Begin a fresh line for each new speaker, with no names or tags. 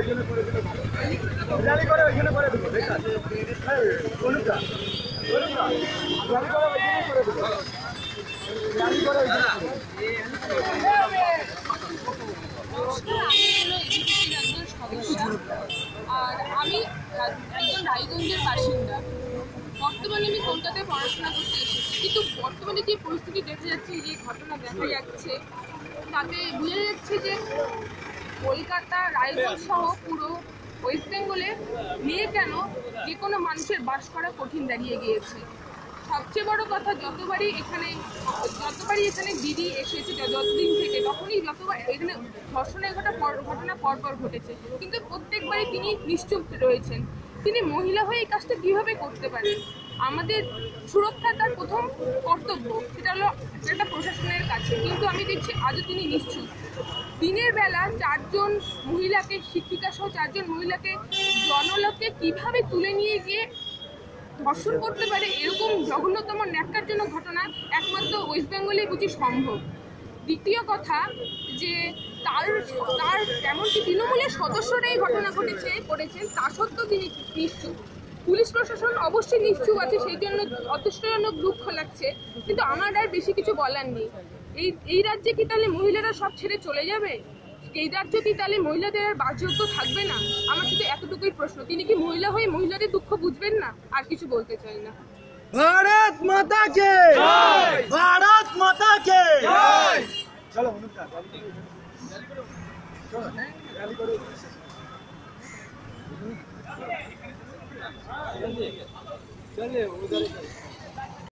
আর আমি একজন রায়গঞ্জের বাসিন্দা। বর্তমানে আমি কলকাতায় পড়াশোনা করতে এসেছি, কিন্তু বর্তমানে যে পরিস্থিতি দেখা যাচ্ছে, যে ঘটনা দেখা যাচ্ছে, তাতে বোঝা যাচ্ছে যে কলকাতা, রায়গঞ্জ সহ পুরো ওয়েস্ট বেঙ্গলে নিয়ে কেন যে কোনো মানুষের বাস করা কঠিন দাঁড়িয়ে গিয়েছে। সবচেয়ে বড় কথা, যতবারই এখানে দিদি এসেছে যতদিন থেকে, তখনই যতবার এখানে ধর্ষণের ঘটনা পরপর ঘটেছে, কিন্তু প্রত্যেকবারই তিনি নিশ্চুপ রয়েছেন। তিনি মহিলা হয়ে এই কাজটা কীভাবে করতে পারেন? আমাদের সুরক্ষা তার প্রথম কর্তব্য, সেটা হলো একটা প্রশাসনের কাছে, কিন্তু আমি দেখছি আজও তিনি নিশ্চুপ। দিনের বেলা 4 জন মহিলাকে, শিক্ষিকা সহ 4 জন মহিলাকে জনলোকে কিভাবে তুলে নিয়ে গিয়ে ধর্ষণ করতে পারে, এরকম জঘন্যতম ন্যাক্কারজনক ঘটনা একমাত্র ওয়েস্ট বেঙ্গলেই বুঝি সম্ভব। দ্বিতীয় কথা, যে তার এমনকি তৃণমূলের সদস্যরা এই ঘটনা করেছেন, তা সত্ত্বেও তিনি নিশ্চুপ। পুলিশ প্রশাসন অবশ্যই নিশ্চুপ আছে, সেই জন্য যথেষ্টজনক দুঃখ লাগছে, কিন্তু আমার আর বেশি কিছু বলার নেই। এই রাজ্যে কি তাহলে মহিলারা সব ছেড়ে চলে যাবে? এই রাজ্য কি তাহলে মহিলাদের আর বাসযোগ্য থাকবে না? আমার শুধু এতটুকুই প্রশ্ন, তিনি কি মহিলা হয়ে মহিলাদের দুঃখ বুঝবেন না? আর কিছু বলতে চাই না।
भारत माता के जय, भारत माता के जय। चलो चलो